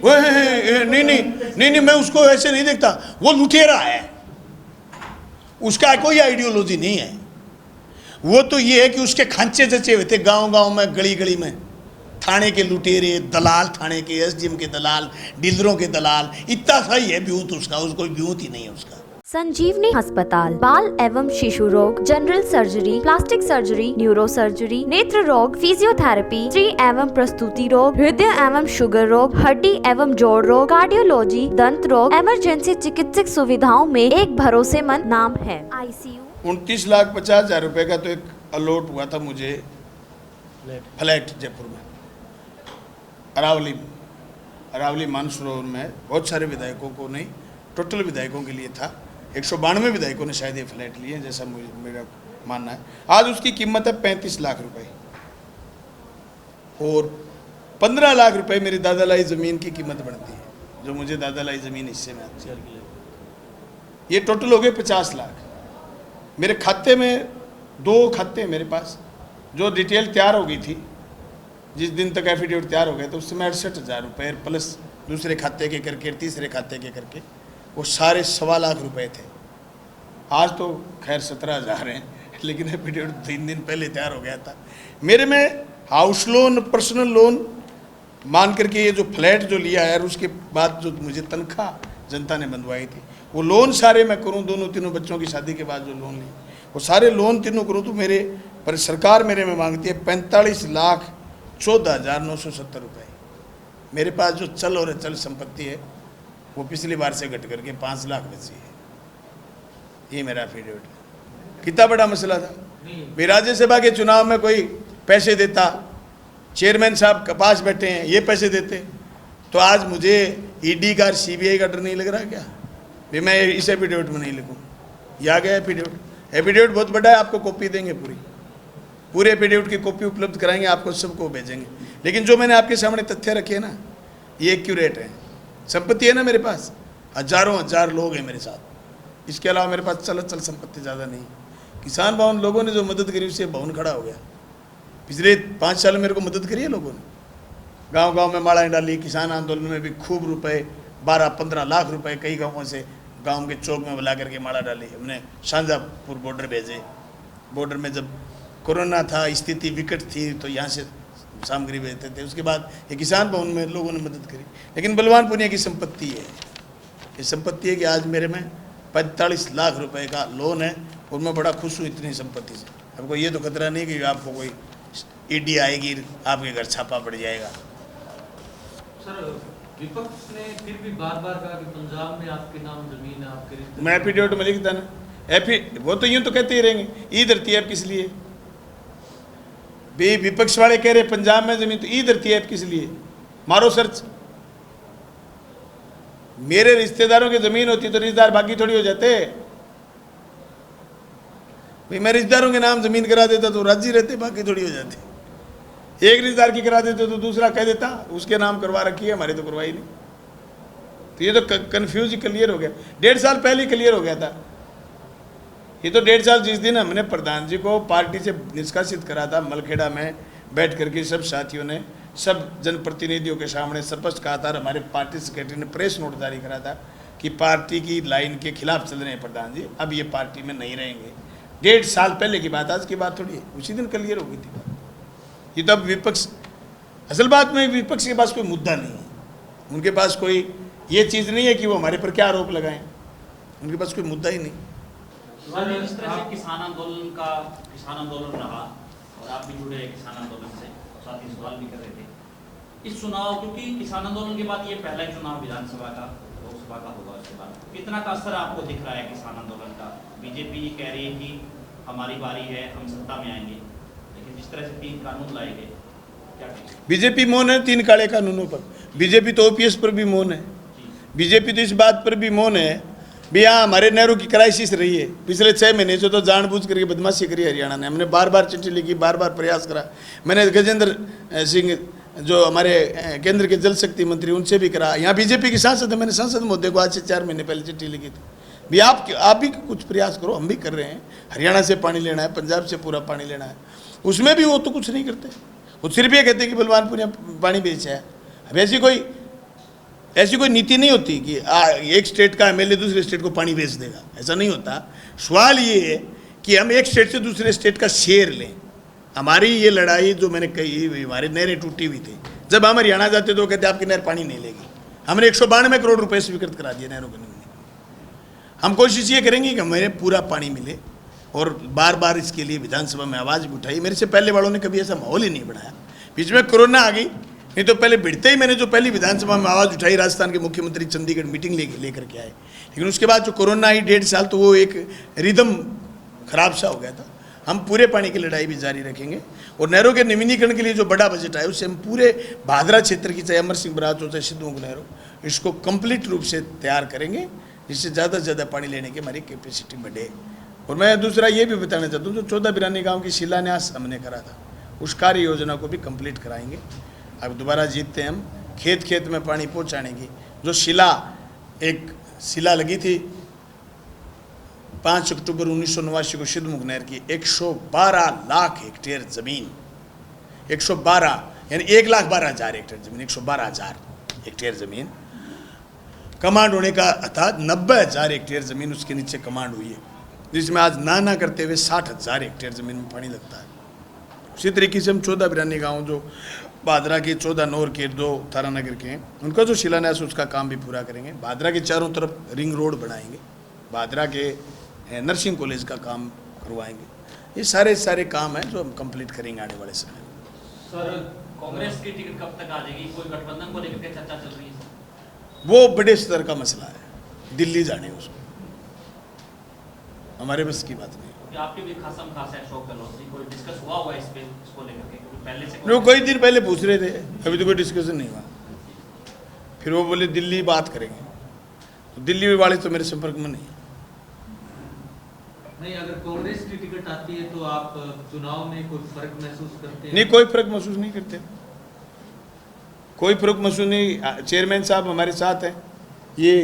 नहीं नहीं नहीं नहीं, मैं उसको ऐसे नहीं देखता, वो लुटेरा है, उसका कोई आइडियोलॉजी नहीं है। वो तो ये है कि उसके खांचे जचे हुए थे गांव गांव में, गली गली में, थाने के लुटेरे, दलाल, थाने के एसडीएम के दलाल, डीलरों के दलाल, इतना सा ही है ब्यूत उसका, उसको ब्यूत ही नहीं है उसका। संजीवनी अस्पताल बाल एवं शिशु रोग, general surgery, plastic surgery, neuro surgery, नेत्र रोग, फिजियोथेरेपी, स्त्री एवं प्रस्तुति रोग, हृदय एवं शुगर रोग, हड्डी एवं जोड़ रोग, कार्डियोलॉजी, दंत रोग, इमरजेंसी चिकित्सक सुविधाओं में एक भरोसेमंद नाम है। ICU 29,50,000 रुपए का तो एक अलॉट हुआ था मुझे फ्लैट जयपुर में, अरावली मानसरोवर में। बहुत सारे विधायकों को नहीं, टोटल विधायकों के लिए था। 192 विधायकों ने शायद ये फ्लैट लिए, जैसा मेरा मानना है। आज उसकी कीमत है 35 लाख रुपए और 15 लाख रुपए मेरी दादालाई ज़मीन की कीमत बनती है, जो मुझे दादालाई ज़मीन हिस्से में आती है। ये टोटल हो गए 50 लाख। मेरे खाते में 2 खाते हैं मेरे पास, जो डिटेल तैयार हो गई थी जिस दिन तक एफिडेविट तैयार हो गया तो उस समय 68,000 रुपये प्लस दूसरे खाते के करके, तीसरे खाते के करके, वो सारे 1.25 लाख रुपए थे। आज तो खैर 17,000 हैं, लेकिन एफिडेविट 3 दिन पहले तैयार हो गया था। मेरे में हाउस लोन, पर्सनल लोन मान करके ये जो फ्लैट जो लिया है, और उसके बाद जो मुझे तनख्वाह जनता ने बंधवाई थी, वो लोन सारे मैं करूं, दोनों तीनों बच्चों की शादी के बाद जो लोन लिए, वो सारे लोन तीनों करूं तो मेरे पर सरकार मेरे में मांगती है 45,14,970 रुपये। मेरे पास जो चल और अचल संपत्ति है वो पिछली बार से घट करके 5 लाख बची है। ये मेरा एफिडेविट है। कितना बड़ा मसला था। भी राज्यसभा के चुनाव में कोई पैसे देता, चेयरमैन साहब के पास बैठे हैं, ये पैसे देते, तो आज मुझे ईडी का, सीबीआई का डर नहीं लग रहा क्या भी मैं इस एफिडेविट में नहीं लिखूँ। ये आ गया एफिडेविट। एफिडेविट बहुत बड़ा है, आपको कॉपी देंगे, पूरे एफिडेविट की कॉपी उपलब्ध कराएंगे, आपको सबको भेजेंगे। लेकिन जो मैंने आपके सामने तथ्य रखे ना, ये एक्यूरेट है। संपत्ति है ना मेरे पास, हजारों हजार लोग हैं मेरे साथ। इसके अलावा मेरे पास चल संपत्ति ज़्यादा नहीं। किसान भवन लोगों ने जो मदद करी उससे भवन खड़ा हो गया। पिछले 5 साल मेरे को मदद करी है लोगों ने, गांव गांव में मालाएं डाली। किसान आंदोलन में भी खूब रुपए, 12-15 लाख रुपए कई गाँवों से गांव के चौक में बुला करके माला डाली। हमने शाहजहाँपुर बॉर्डर भेजे। बॉर्डर में जब कोरोना था, स्थिति विकट थी, तो यहाँ से सामग्री भेजते थे। उसके बाद ये किसान भवन में लोगों ने मदद करी। लेकिन बलवान पुनिया की संपत्ति है, ये संपत्ति है कि आज मेरे में 45 लाख रुपए का लोन है और मैं बड़ा खुश हूँ इतनी संपत्ति से। आपको ये तो खतरा नहीं कि आपको कोई ईडी आएगी, आपके घर छापा पड़ जाएगा। सर, विपक्ष ने फिर भी बार बार कहा कि पंजाब में आपके नाम जमीन है, आपके रिश्ते। मैं एफिडेविट में लिखता ना, वो तो यूँ तो कहते ही रहेंगे, ई धरती ऐप किस लिए भी। विपक्ष वाले कह रहे पंजाब में जमीन, तो ई धरती ऐप किस लिए, मारो सर्च। मेरे रिश्तेदारों की जमीन होती तो रिश्तेदार बाकी थोड़ी हो जाते भाई। मैं रिश्तेदारों के नाम जमीन करा देता तो राजी रहते, बाकी थोड़ी हो जाती। एक रिश्तेदार की करा देते तो दूसरा कह देता उसके नाम करवा रखी है, हमारे तो करवाई नहीं। तो ये तो कंफ्यूज क्लियर हो गया। 1.5 साल पहले क्लियर हो गया था। ये तो 1.5 साल जिस दिन हमने प्रधान जी को पार्टी से निष्कासित करा था, मलखेड़ा में बैठ करके सब साथियों ने, सब जनप्रतिनिधियों के सामने स्पष्ट कहा था, हमारे पार्टी सेक्रेटरी ने प्रेस नोट जारी करा था कि पार्टी की लाइन के खिलाफ चल रहे हैं प्रधान जी, अब ये पार्टी में नहीं रहेंगे। 1.5 साल पहले की बात, आज की बात थोड़ी है। उसी दिन क्लियर हो गई थी। ये तो अब विपक्ष, असल बात में विपक्ष के पास कोई मुद्दा नहीं है, उनके पास कोई ये चीज़ नहीं है कि वो हमारे पर क्या आरोप लगाएं, उनके पास कोई मुद्दा ही नहीं। इस तरह से किसान आंदोलन रहा और आप भी जुड़े किसान आंदोलन से, साथ ही सवाल भी कर रहे थे इस चुनाव, क्योंकि किसान आंदोलन के बाद ये पहला ही चुनाव विधानसभा का, लोकसभा का होगा। उसके बाद कितना का असर आपको दिख रहा है किसान आंदोलन का? बीजेपी कह रही है कि हमारी बारी है, हम सत्ता में आएंगे, लेकिन जिस तरह से 3 कानून लाए गए, क्या बीजेपी मौन है 3 काले कानूनों पर। बीजेपी तो ओपीएस पर भी मौन है। बीजेपी तो इस बात पर भी मौन है भी हाँ हमारे नेहरू की क्राइसिस रही है पिछले 6 महीने से, तो जानबूझ करके बदमाशी करी हरियाणा ने। हमने बार बार चिट्ठी लिखी, बार बार प्रयास करा। मैंने गजेंद्र सिंह जो हमारे केंद्र के जल शक्ति मंत्री, उनसे भी करा। यहाँ बीजेपी की सांसद है, मैंने सांसद महोदय को आज से 4 महीने पहले चिट्ठी लिखी थी भी आप भी कुछ प्रयास करो, हम भी कर रहे हैं। हरियाणा से पानी लेना है, पंजाब से पूरा पानी लेना है, उसमें भी वो तो कुछ नहीं करते। वो सिर्फ ये कहते हैं कि बलवान पुनिया पानी बेचा है। अब ऐसी कोई ऐसी कोई नीति नहीं होती कि एक स्टेट का एमएलए दूसरे स्टेट को पानी बेच देगा, ऐसा नहीं होता। सवाल ये है कि हम एक स्टेट से दूसरे स्टेट का शेयर लें। हमारी ये लड़ाई जो मैंने कही, हमारी नहरें टूटी हुई थी, जब हम हरियाणा जाते तो कहते आपकी नहर पानी नहीं लेगी। हमने 192 करोड़ रुपए स्वीकृत करा दिए नहरों को। हम कोशिश ये करेंगे कि हमें पूरा पानी मिले, और बार बार इसके लिए विधानसभा में आवाज़ भी उठाई। मेरे से पहले वालों ने कभी ऐसा माहौल ही नहीं बनाया। बीच में कोरोना आ गई, नहीं तो पहले भिड़ते ही मैंने जो पहली विधानसभा में आवाज़ उठाई, राजस्थान के मुख्यमंत्री चंडीगढ़ मीटिंग लेकर के आए। लेकिन उसके बाद जो कोरोना आई 1.5 साल, तो वो एक रिदम खराब सा हो गया था। हम पूरे पानी की लड़ाई भी जारी रखेंगे, और नहरों के नवीनीकरण के लिए जो बड़ा बजट आया उससे हम पूरे भादरा क्षेत्र की, चाहे अमर सिंह बराज हो चाहे सिद्धू नहर हो, इसको कंप्लीट रूप से तैयार करेंगे, जिससे ज़्यादा से ज़्यादा पानी लेने की हमारी कैपेसिटी बढ़े। और मैं दूसरा ये भी बताना चाहता हूँ, जो 14 बिरानी गाँव की शिलान्यास हमने करा था, उस कार्य योजना को भी कंप्लीट कराएंगे। अब दोबारा जीतते हैं हम, खेत खेत में पानी पहुँचाने की जो एक शिला लगी थी 5 अक्टूबर 1989 को सिद्धमुख नहर की, 112 लाख हेक्टेयर ज़मीन, 112 यानी 1,12,000 हेक्टेयर ज़मीन, 112,000 हेक्टेयर ज़मीन कमांड होने का था। 90,000 हेक्टेयर ज़मीन उसके नीचे कमांड हुई है, जिसमें आज ना करते हुए 60,000 हेक्टेयर ज़मीन में पानी लगता है। उसी तरीके से हम 14 बिरानी गाँव जो भादरा के 14 नौर के 2 तारानगर के हैं, उनका जो शिलान्यास उसका काम भी पूरा करेंगे। भादरा के चारों तरफ रिंग रोड बनाएंगे, भादरा के नर्सिंग कॉलेज का काम करवाएंगे। ये सारे काम हैं जो हम कंप्लीट करेंगे आने वाले समय में। सर, कांग्रेस की टिकट कब तक आ जाएगी? कोई गठबंधन को लेकर के चर्चा चल रही है? वो बड़े स्तर का मसला है, दिल्ली जाने उसको, हमारे बस की बात नहीं। आपके भी खासम खास है अशोक गहलोत जी, कोई डिस्कस हुआ इस पे, इसको लेकर के पहले से? वो कई दिन पहले पूछ रहे थे, अभी तो कोई डिस्कशन नहीं हुआ। फिर वो बोले दिल्ली बात करेंगे, तो दिल्ली वाले तो मेरे संपर्क में नहीं। नहीं, अगर कांग्रेस की टिकट आती है तो आप चुनाव में कोई फर्क महसूस करते हैं? नहीं, कोई फर्क महसूस नहीं करते, कोई फर्क महसूस नहीं। चेयरमैन साहब हमारे साथ हैं, ये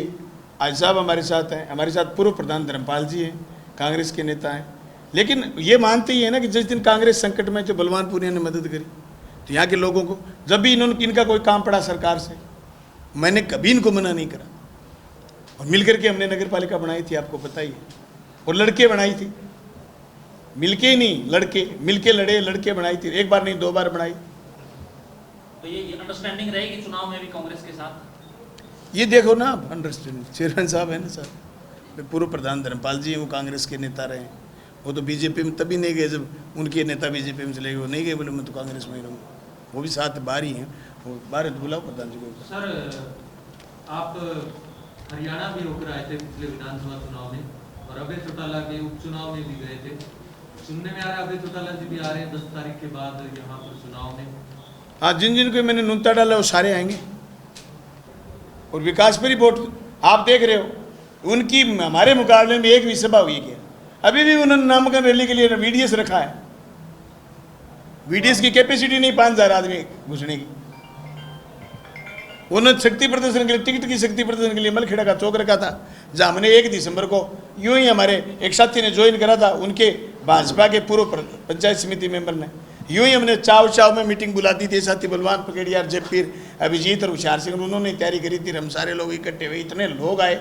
आज साहब हमारे साथ हैं, हमारे साथ पूर्व प्रधान धर्मपाल जी हैं, कांग्रेस के नेता हैं। लेकिन ये मानते ही है ना कि जिस दिन कांग्रेस संकट में जो बलवानपुरिया ने मदद करी, तो यहाँ के लोगों को जब भी इनका कोई काम पड़ा सरकार से, मैंने कभी इनको मना नहीं करा। और मिलकर के हमने नगर पालिका बनाई थी, आपको पता ही है, और लड़के बनाई थी, मिलके ही नहीं, लड़के मिलके लड़े, लड़के बनाई थी, एक बार नहीं 2 बार बनाई। तो ये अंडरस्टैंडिंग रहेगी चुनाव में भी कांग्रेस के साथ? ये देखो ना, अंडरस्टैंडिंग चेयरमैन साहब है ना साहब, पूर्व प्रधान धर्मपाल जी, वो कांग्रेस के नेता रहे हैं। वो तो बीजेपी में तभी नहीं गए जब उनके नेता बीजेपी में चले गए, वो नहीं गए, बोले मैं तो कांग्रेस में ही रहूँगा। वो भी साथ बाहर ही हैं, वो बाहर बुलाओ प्रधान जी को। सर, आप हरियाणा भी होकर आए थे पिछले विधानसभा चुनाव में, और अभय चौटाला के उपचुनाव में भी गए थे। सुनने में आ रहा है अभय चौटाला जी भी आ रहे हैं 10 तारीख के बाद यहाँ पर चुनाव में। हाँ, जिन को मैंने नुनता डाला वो सारे आएंगे, और विकास पर ही वोट आप देख रहे हो। उनकी हमारे मुकाबले में एक भी सभा हुई क्या? अभी भी उन्होंने नामांकन रैली के लिए वीडीएस रखा है। वीडीएस की कैपेसिटी नहीं 5,000 आदमी घुसने की। उन्होंने शक्ति प्रदर्शन के लिए, टिकट की शक्ति प्रदर्शन के लिए मलखेड़ा का चौक रखा था, जहाँ हमने 1 दिसंबर को यूं ही हमारे एक साथी ने ज्वाइन करा था, उनके भाजपा के पूर्व पंचायत समिति मेंबर ने, यूं ही हमने चाव में मीटिंग बुला दी थी। साथी बलवान पकेड़ियार, जयपीर, अभिजीत और हुशियार सिंह, उन्होंने तैयारी करी थी। हम सारे लोग इकट्ठे हुए, इतने लोग आए।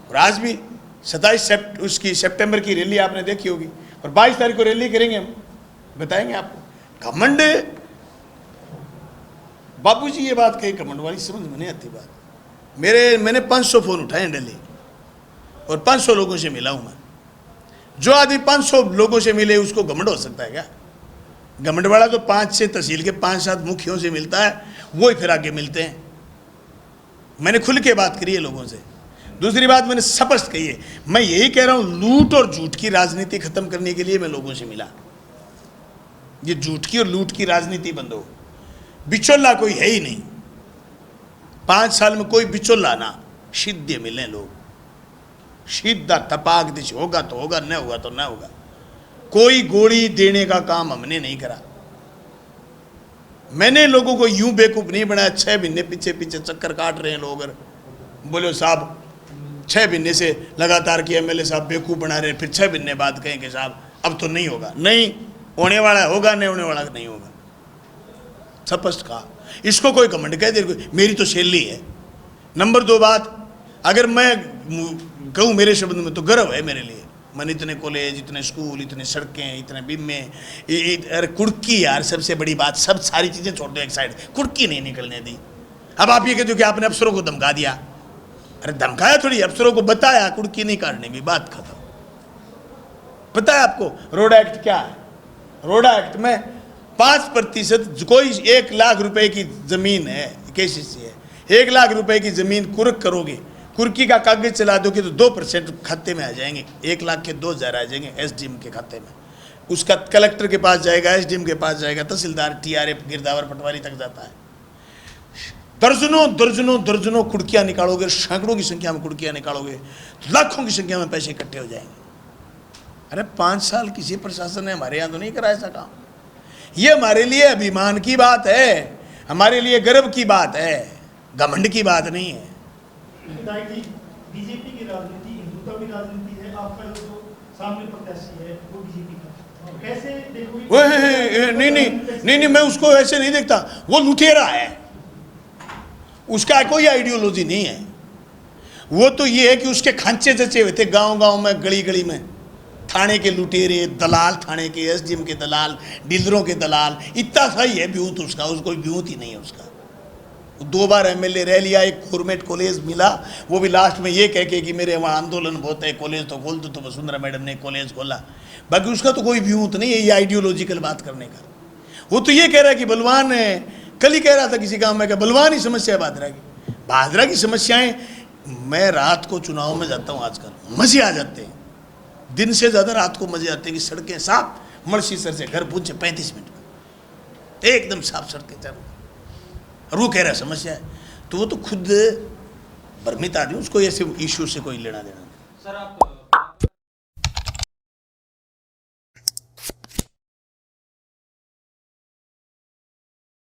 और आज भी 27 सितंबर की रैली आपने देखी होगी, और 22 तारीख को रैली करेंगे, हम बताएंगे आपको। घमंड बापूजी ये बात कही, घमंड वाली समझ में नहीं आती बात। मैंने 500 फोन उठाए डेली, और 500 लोगों से मिला हूं मैं। जो आदमी 500 लोगों से मिले उसको घमंड हो सकता है क्या? घमंड वाला तो 5-6 तहसील के 5-7 मुखियों से मिलता है, वो ही फिर आगे मिलते हैं। मैंने खुल के बात करी है लोगों से। दूसरी बात मैंने स्पष्ट कही है, मैं यही कह रहा हूं, लूट और झूठ की राजनीति खत्म करने के लिए मैं लोगों से मिला। ये झूठ की और लूट की राजनीति बंद हो। बिचौला कोई है ही नहीं। 5 साल में कोई बिचौला ना, सीधे मिले लोग, सीधा तपाक दिश, होगा तो होगा, न होगा तो न होगा। कोई गोली देने का काम हमने नहीं करा। मैंने लोगों को यूं बेवकूफ नहीं बनाया। 6 महीने पीछे पीछे चक्कर काट रहे हैं लोग, बोलो साहब 6 महीने से लगातार कि एमएलए साहब बेवकूफ बना रहे हैं, फिर 6 महीने बाद कहें कि साहब अब तो नहीं होगा। नहीं होने वाला होगा, नहीं होने वाला नहीं होगा, स्पष्ट कहा। इसको कोई घमंड कह दे, मेरी तो शैली है, नंबर 2 बात, अगर मैं कहूँ मेरे शब्द में तो गर्व है मेरे लिए, मैंने इतने कॉलेज, इतने स्कूल, इतने सड़कें, इतने बीमे, अरे कुड़की यार सबसे बड़ी बात, सब सारी चीज़ें छोड़ दो एक साइड, कुड़की नहीं निकलने दी। अब आप ये कहते हो कि आपने अफसरों को धमका दिया, अरे धमकाया थोड़ी, अफसरों को बताया कुड़की नहीं काटने की, बात खत्म। पता है आपको रोड एक्ट क्या है? रोड एक्ट में 5% कोई 1 लाख रुपए की जमीन है, केसीसी है, 1 लाख रुपए की जमीन कुर्क करोगे, कुर्की का कागज चला दोगे तो 2% खाते में आ जाएंगे, 1 लाख के 2,000 आ जाएंगे एसडीएम के खाते में, उसका कलेक्टर के पास जाएगा, एसडीएम के पास जाएगा, तहसीलदार, टीआरए, गिरदावर, पटवारी तक जाता है। दर्जनों दर्जनों दर्जनों कुड़कियां निकालोगे, सैकड़ों की संख्या में कुड़कियां निकालोगे, लाखों की संख्या में पैसे इकट्ठे हो जाएंगे। अरे 5 साल किसी प्रशासन ने हमारे यहाँ तो नहीं करा ऐसा काम। ये हमारे लिए अभिमान की बात है, हमारे लिए गर्व की बात है, घमंड की बात नहीं है। बीजेपी की राजनीति हिंदुत्व की राजनीति है, आपका जो सामने प्रत्याशी है वो बीजेपी का, कैसे देखोगे? नहीं, मैं उसको ऐसे नहीं देखता, वो लुटेरा है, उसका कोई आइडियोलॉजी नहीं है। वो तो ये है कि उसके खांचे जचे हुए थे गांव गांव में, गली गली में, थाने के लुटेरे, दलाल, थाने के एसडीएम के दलाल, डीलरों के दलाल, इतना सा ही है व्यूत उसका, कोई व्यूत ही नहीं है उसका। 2 बार एमएलए रह लिया, एक गवर्नमेंट कॉलेज मिला, वो भी लास्ट में ये कह के कि मेरे वहाँ आंदोलन बहुत है, कॉलेज तो खोल दो, तो वसुंधरा मैडम ने कॉलेज खोला। बाकी उसका तो कोई व्यूत नहीं है ये आइडियोलॉजिकल बात करने का। वो तो ये कह रहा है कि बलवान है, कल ही कह रहा था किसी काम में कि बलवान ही समस्या है भादरा की। भादरा की समस्याएं, मैं रात को चुनाव में जाता हूँ आजकल, मजे आ जाते हैं, दिन से ज़्यादा रात को मजे आते हैं कि सड़कें साफ, मर्सीसर से घर पहुँचे 35 मिनट में, एकदम साफ सड़कें चालू। और वो कह रहा है समस्या है, तो वो तो खुद भ्रमित आदमी, उसको ऐसे इश्यू से कोई लेना देना नहीं। सर आप